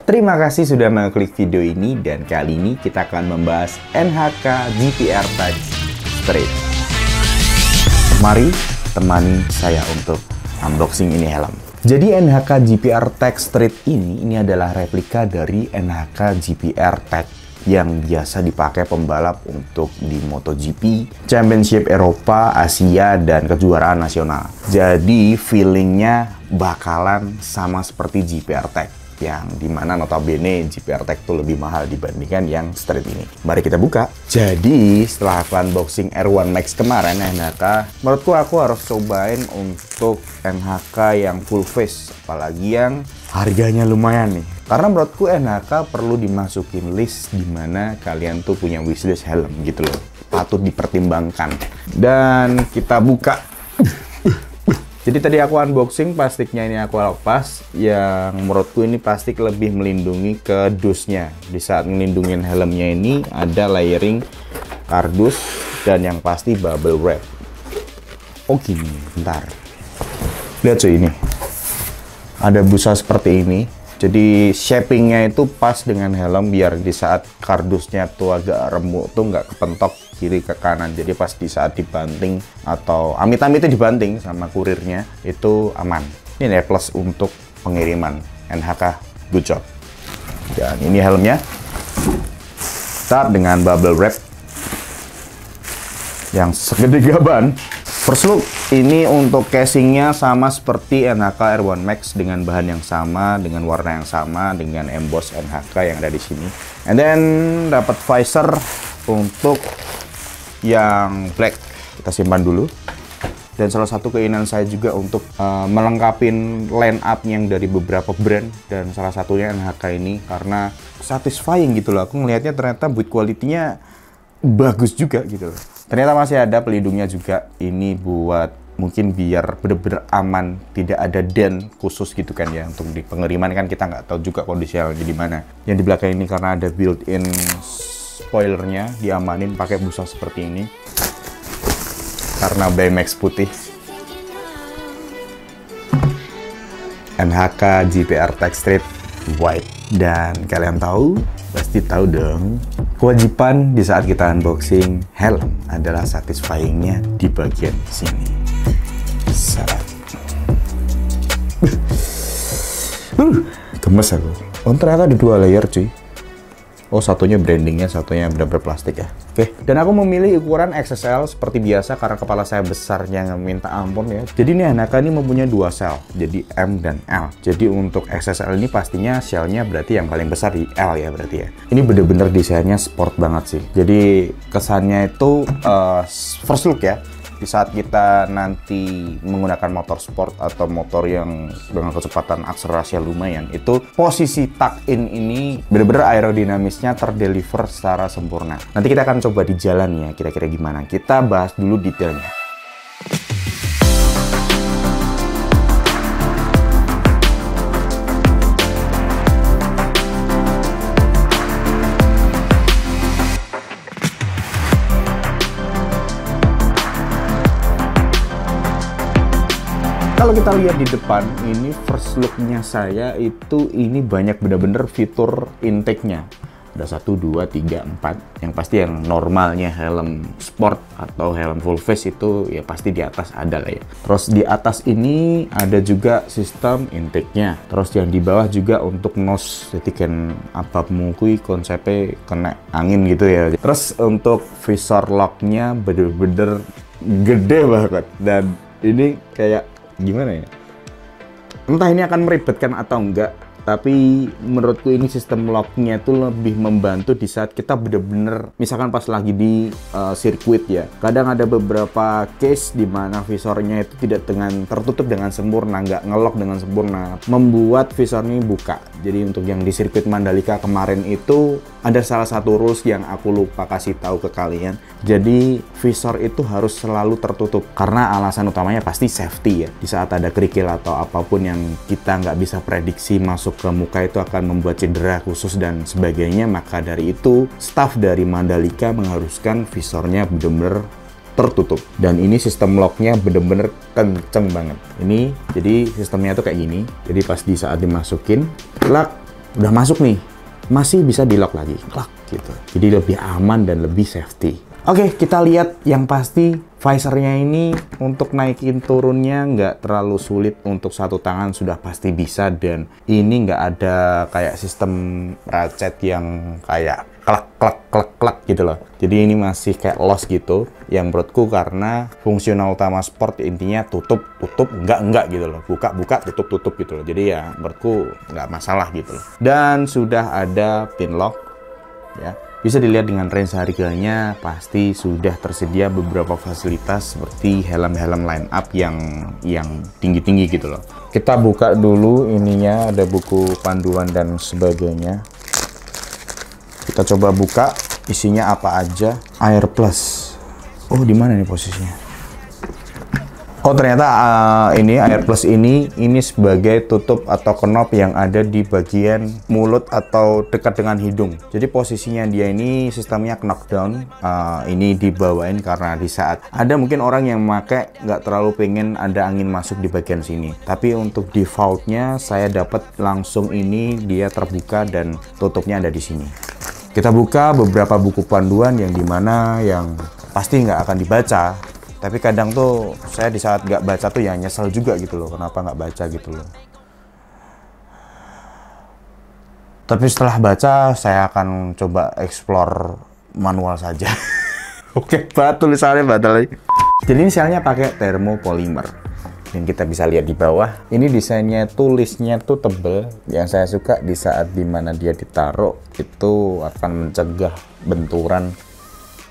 Terima kasih sudah mengklik video ini dan kali ini kita akan membahas NHK GPR Tech Street. Mari temani saya untuk unboxing ini helm. Jadi NHK GPR Tech Street ini adalah replika dari NHK GPR Tech yang biasa dipakai pembalap untuk di MotoGP, Championship Eropa, Asia, dan kejuaraan nasional. Jadi feelingnya bakalan sama seperti GPR Tech, yang dimana notabene GPR Tech itu lebih mahal dibandingkan yang Street ini. Mari kita buka. Jadi setelah aku unboxing R1 Max kemarin NHK, menurutku aku harus cobain untuk NHK yang full face, apalagi yang harganya lumayan nih. Karena menurutku NHK perlu dimasukin list dimana kalian tuh punya wishlist helm gitu loh. Patut dipertimbangkan. Dan kita buka. Jadi tadi aku unboxing, plastiknya ini aku lepas. Yang menurutku ini plastik lebih melindungi ke dusnya. Di saat melindungi helmnya ini ada layering kardus dan yang pasti bubble wrap. Oh gini, bentar. Lihat cuy ini. Ada busa seperti ini. Jadi shapingnya itu pas dengan helm biar di saat kardusnya tuh agak remuk tuh nggak kepentok kiri ke kanan. Jadi pas di saat dibanting atau amit-amit itu dibanting sama kurirnya itu aman. Ini plus untuk pengiriman NHK, good job. Dan ini helmnya. Start dengan bubble wrap yang segede gaban. First look, ini untuk casingnya sama seperti NHK R1 Max dengan bahan yang sama, dengan warna yang sama, dengan emboss NHK yang ada di sini. And then dapat visor untuk yang black, kita simpan dulu. Dan salah satu keinginan saya juga untuk melengkapi line up yang dari beberapa brand dan salah satunya NHK ini karena satisfying gitu loh. Aku ngelihatnya ternyata build quality-nya bagus juga gitu loh. Ternyata masih ada pelindungnya juga. Ini buat mungkin biar bener-bener aman, tidak ada dent khusus gitu kan ya. Untuk di pengiriman kan kita nggak tahu juga kondisi helmnya di mana. Yang di belakang ini karena ada built-in spoilernya, diamanin pakai busa seperti ini. Karena BMX putih. NHK GPR Tech Street White. Dan kalian tahu, pasti tahu dong, kewajiban di saat kita unboxing helm adalah satisfyingnya di bagian sini. Gemes aku. Oh ternyata ada 2 layer cuy. Oh satunya brandingnya, satunya benar-benar plastik ya. Oke, dan aku memilih ukuran XSL seperti biasa karena kepala saya besarnya nggak minta ampun ya. Jadi ini NHK ini mempunyai 2 sel, jadi M dan L. Jadi untuk XSL ini pastinya shellnya berarti yang paling besar di L ya berarti ya. Ini bener-bener desainnya sport banget sih. Jadi kesannya itu first look ya. Di saat kita nanti menggunakan motor sport atau motor yang dengan kecepatan akselerasi yang lumayan, itu posisi tuck-in ini benar-benar aerodinamisnya terdeliver secara sempurna. Nanti kita akan coba di jalan ya, kira-kira gimana. Kita bahas dulu detailnya. Kalau kita lihat di depan, ini first look-nya saya itu ini banyak benar-benar fitur intake-nya. Ada 1, 2, 3, 4. Yang pasti yang normalnya helm sport atau helm full face itu ya pasti di atas ada lah ya. Terus di atas ini ada juga sistem intake-nya. Terus yang di bawah juga untuk nose. Jadi kan apa mungkin konsepnya kena angin gitu ya. Terus untuk visor lock-nya bener-bener gede banget. Dan ini kayak gimana ya? Entah ini akan meribetkan atau enggak, tapi menurutku ini sistem lock-nya itu lebih membantu di saat kita bener-bener misalkan pas lagi di sirkuit ya. Kadang ada beberapa case di mana visornya itu tidak tertutup dengan sempurna, nggak ngelock dengan sempurna, membuat visor ini buka. Jadi untuk yang di sirkuit Mandalika kemarin itu ada salah satu rules yang aku lupa kasih tahu ke kalian. Jadi visor itu harus selalu tertutup karena alasan utamanya pasti safety ya. Di saat ada kerikil atau apapun yang kita nggak bisa prediksi masuk ke muka itu akan membuat cedera khusus dan sebagainya. Maka dari itu staff dari Mandalika mengharuskan visornya benar-benar tertutup. Dan ini sistem locknya bener-bener kenceng banget. Ini jadi sistemnya tuh kayak gini. Jadi pas di saat dimasukin, lock, udah masuk nih, masih bisa di lock lagi, klak gitu. Jadi lebih aman dan lebih safety. Oke, kita lihat yang pasti visornya ini untuk naikin turunnya nggak terlalu sulit, untuk satu tangan sudah pasti bisa, dan ini nggak ada kayak sistem ratchet yang kayak klak klak klak klak gitu loh. Jadi ini masih kayak los gitu, yang menurutku karena fungsional utama sport intinya tutup enggak gitu loh, buka tutup gitu loh. Jadi ya menurutku nggak masalah gitu loh. Dan sudah ada pin lock ya. Bisa dilihat dengan range harganya, pasti sudah tersedia beberapa fasilitas seperti helm-helm line up yang tinggi-tinggi gitu loh. Kita buka dulu ininya, ada buku panduan dan sebagainya. Kita coba buka, isinya apa aja. Air Plus. Oh, di mana nih posisinya? Oh, ternyata ini Air Plus ini sebagai tutup atau knob yang ada di bagian mulut atau dekat dengan hidung. Jadi posisinya dia ini sistemnya knockdown. Ini dibawain karena di saat ada mungkin orang yang memakai nggak terlalu pengen ada angin masuk di bagian sini. Tapi untuk defaultnya saya dapat langsung ini dia terbuka dan tutupnya ada di sini. Kita buka beberapa buku panduan yang dimana yang pasti nggak akan dibaca. Tapi kadang tuh saya di saat nggak baca tuh ya nyesel juga gitu loh, kenapa nggak baca gitu loh. Tapi setelah baca saya akan coba explore manual saja. Oke, tulisannya batal lagi. Jadi ini selnya pakai thermopolymer yang kita bisa lihat di bawah. Ini desainnya tulisnya tuh tebel. Yang saya suka di saat dimana dia ditaruh itu akan mencegah benturan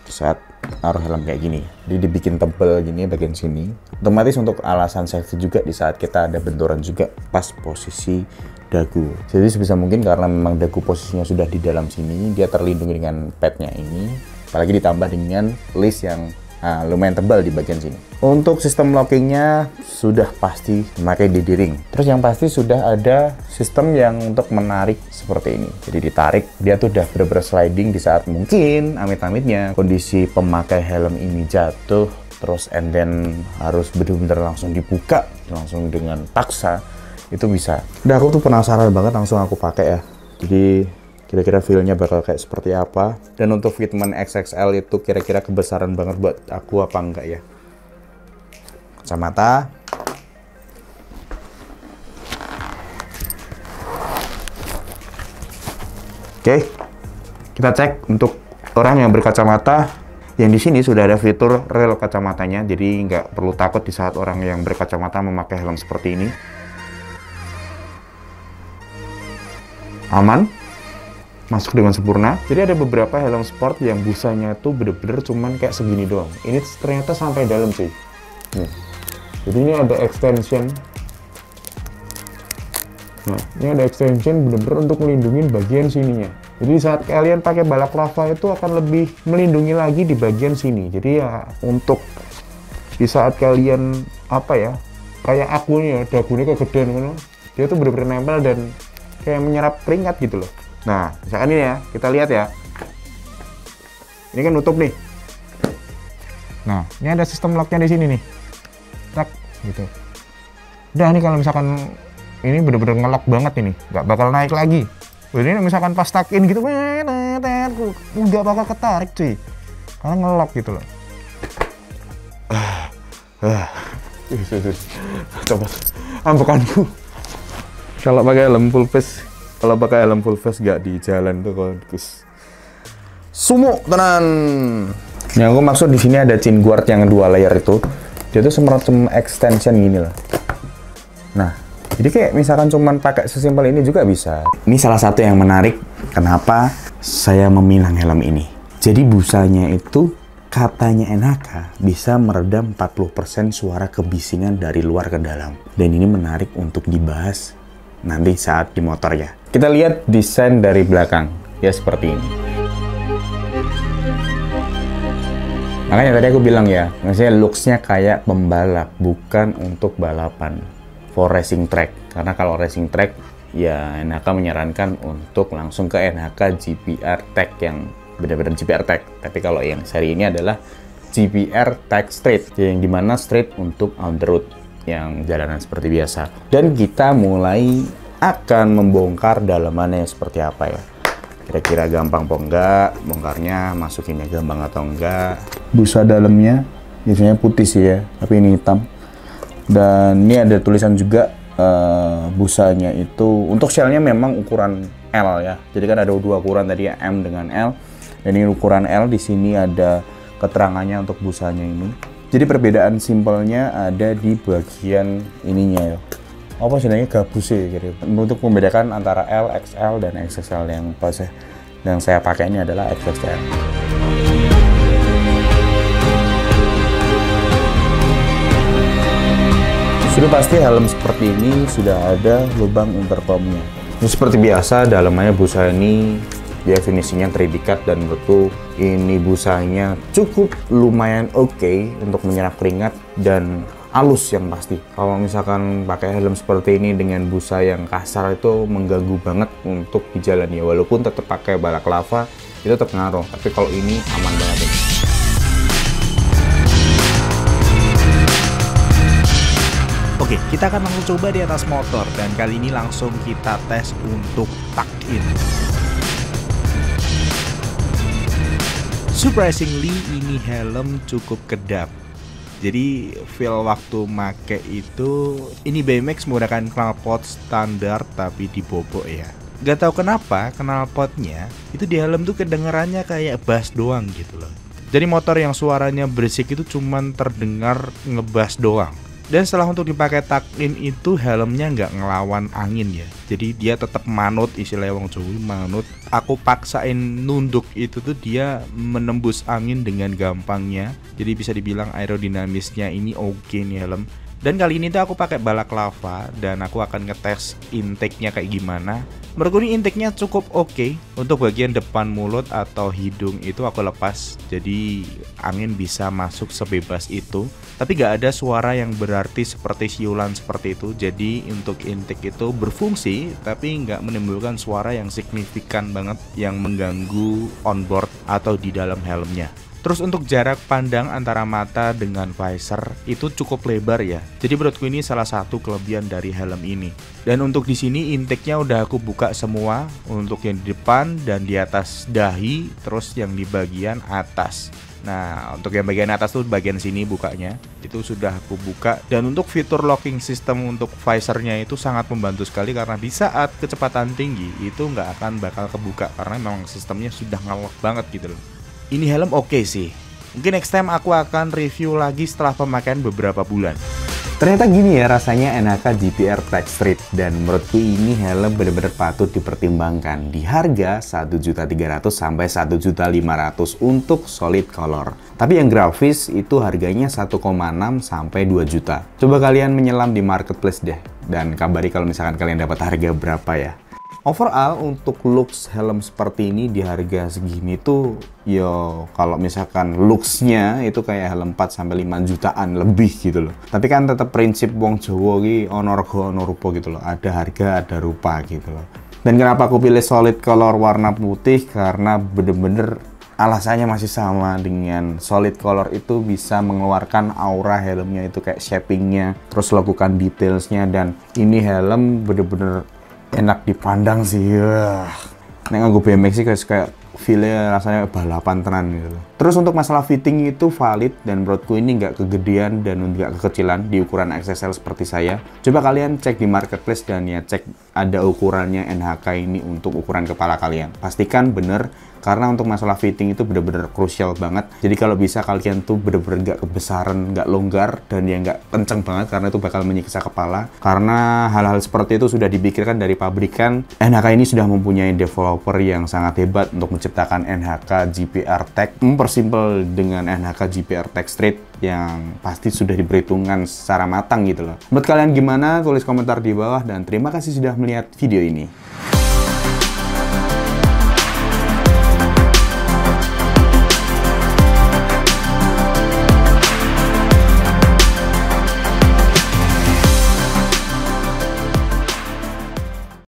saat taruh helm kayak gini. Jadi dibikin tebel gini bagian sini. Otomatis untuk alasan safety juga di saat kita ada benturan juga pas posisi dagu. Jadi sebisa mungkin karena memang dagu posisinya sudah di dalam sini, dia terlindungi dengan padnya ini. Apalagi ditambah dengan list yang lumayan tebal di bagian sini. Untuk sistem lockingnya sudah pasti memakai DD ring. Terus yang pasti sudah ada sistem yang untuk menarik seperti ini. Jadi ditarik, dia tuh udah bener-bener sliding di saat mungkin amit-amitnya kondisi pemakai helm ini jatuh, terus and then harus bener-bener langsung dibuka, langsung dengan paksa, itu bisa. Udah aku tuh penasaran banget, langsung aku pakai ya. Jadi kira-kira feel-nya bakal kayak seperti apa. Dan untuk fitment XXL itu kira-kira kebesaran banget buat aku apa enggak ya. Kacamata. Oke. Kita cek untuk orang yang berkacamata. Yang di sini sudah ada fitur rel kacamatanya. Jadi nggak perlu takut di saat orang yang berkacamata memakai helm seperti ini. Aman. Masuk dengan sempurna. Jadi ada beberapa helm sport yang busanya tuh bener-bener cuman kayak segini doang. Ini ternyata sampai dalam sih. Jadi ini ada extension. Nah, ini ada extension bener-bener untuk melindungi bagian sininya. Jadi saat kalian pakai balaclava itu akan lebih melindungi lagi di bagian sini. Jadi ya untuk di saat kalian apa ya, kayak aku nih ya, dagunya kegedean gitu. Dia tuh bener-bener nempel dan kayak menyerap keringat gitu loh. Nah, misalkan ini ya, kita lihat ya. Ini kan nutup nih. Nah, ini ada sistem locknya di sini nih. Tak, gitu. Udah, ini kalau misalkan ini bener-bener ngelock banget ini, nggak bakal naik lagi. Ini misalkan pas tuck in gitu, nggak bakal ketarik cuy. Karena ngelock gitu loh. Coba, ambekanku. Kalau pakai helm full face. Kalau pakai helm full face gak di jalan tuh kalau sumo tenan. Yang aku maksud di sini ada chin guard yang 2 layer itu. Dia tuh semacam extension gini lah. Nah, jadi kayak misalkan cuman pakai sesimpel ini juga bisa. Ini salah satu yang menarik kenapa saya memilih helm ini. Jadi busanya itu katanya NHK bisa meredam 40% suara kebisingan dari luar ke dalam. Dan ini menarik untuk dibahas nanti saat di motor ya. Kita lihat desain dari belakang ya seperti ini. Makanya tadi aku bilang ya, maksudnya looks-nya kayak pembalap, bukan untuk balapan. For racing track. Karena kalau racing track ya NHK menyarankan untuk langsung ke NHK GPR Tech yang benar-benar GPR Tech. Tapi kalau yang seri ini adalah GPR Tech Street, yang dimana street untuk on the road, yang jalanan seperti biasa. Dan kita mulai akan membongkar dalamannya seperti apa ya. Kira-kira gampang apa enggak, bongkarnya masukinnya gampang atau enggak. Busa dalamnya biasanya putih sih ya, tapi ini hitam. Dan ini ada tulisan juga busanya itu untuk shellnya memang ukuran L ya. Jadi kan ada dua ukuran tadi ya, M dengan L. Dan ini ukuran L, di sini ada keterangannya untuk busanya ini. Jadi perbedaan simpelnya ada di bagian ininya ya. Apa sebenarnya gabus sih gitu. Untuk membedakan antara L, XL dan XXL yang saya pakai ini adalah XXL. Sudah pasti helm seperti ini sudah ada lubang intercomnya. Ini seperti biasa dalamannya busa ini dia finishingnya 3D cut dan menurutku ini busanya cukup lumayan oke untuk menyerap keringat dan halus yang pasti. Kalau misalkan pakai helm seperti ini dengan busa yang kasar itu mengganggu banget untuk di jalan ya. Walaupun tetap pakai balaklava itu tetap ngaruh, tapi kalau ini aman banget ini. Oke, kita akan langsung coba di atas motor dan kali ini langsung kita tes untuk tuck-in. Surprisingly ini helm cukup kedap. Jadi feel waktu make itu ini BMX menggunakan knalpot standar tapi dibobok ya. Gak tahu kenapa knalpotnya itu di helm tuh kedengarannya kayak bass doang gitu loh. Jadi motor yang suaranya berisik itu cuman terdengar ngebas doang. Dan setelah untuk dipakai tuck-in itu helmnya nggak ngelawan angin ya. Jadi dia tetap manut, istilah wong Jawa manut. Aku paksain nunduk itu tuh dia menembus angin dengan gampangnya. Jadi bisa dibilang aerodinamisnya ini oke nih helm. Dan kali ini tuh aku pakai balaklava dan aku akan ngetes intake-nya kayak gimana. Menurutku ini intake-nya cukup oke. Untuk bagian depan mulut atau hidung itu aku lepas. Jadi angin bisa masuk sebebas itu. Tapi gak ada suara yang berarti seperti siulan seperti itu. Jadi untuk intake itu berfungsi tapi nggak menimbulkan suara yang signifikan banget yang mengganggu onboard atau di dalam helmnya. Terus untuk jarak pandang antara mata dengan visor itu cukup lebar ya. Jadi menurutku ini salah satu kelebihan dari helm ini. Dan untuk di sini intake-nya udah aku buka semua untuk yang di depan dan di atas dahi, terus yang di bagian atas. Nah, untuk yang bagian atas tuh bagian sini bukanya itu sudah aku buka. Dan untuk fitur locking system untuk visornya itu sangat membantu sekali karena di saat kecepatan tinggi itu nggak akan bakal kebuka karena memang sistemnya sudah nge-lock banget gitu loh. Ini helm oke sih. Mungkin next time aku akan review lagi setelah pemakaian beberapa bulan. Ternyata gini ya rasanya NHK GPR Tech Street, dan menurutku ini helm benar-benar patut dipertimbangkan di harga 1.300.000 sampai 1.500.000 untuk solid color. Tapi yang grafis itu harganya 1,6 sampai 2 juta. Coba kalian menyelam di marketplace deh dan kabari kalau misalkan kalian dapat harga berapa ya. Overall untuk looks helm seperti ini di harga segini tuh yo kalau misalkan looksnya itu kayak helm 4-5 jutaan lebih gitu loh. Tapi kan tetap prinsip wong Jawa ki ono rega ono rupa gitu loh. Ada harga ada rupa gitu loh. Dan kenapa aku pilih solid color warna putih? Karena bener-bener alasannya masih sama dengan solid color itu bisa mengeluarkan aura helmnya itu kayak shapingnya, terus lakukan detailsnya, dan ini helm bener-bener enak dipandang sih. Nek nganggo BMX sih kayak feel-nya rasanya balapan tenan gitu. Terus untuk masalah fitting itu valid dan menurutku ini nggak kegedean dan nggak kekecilan di ukuran XXL seperti saya. Coba kalian cek di marketplace dan ya cek ada ukurannya NHK ini untuk ukuran kepala kalian. Pastikan bener karena untuk masalah fitting itu bener-bener krusial banget. Jadi kalau bisa kalian tuh bener-bener nggak kebesaran, nggak longgar, dan ya nggak kenceng banget karena itu bakal menyiksa kepala. Karena hal-hal seperti itu sudah dipikirkan dari pabrikan. NHK ini sudah mempunyai developer yang sangat hebat untuk menciptakan NHK GPR Tech. Mempersimpel dengan NHK GPR Tech Street yang pasti sudah diperhitungkan secara matang gitu loh. Buat kalian gimana? Tulis komentar di bawah dan terima kasih sudah melihat video ini.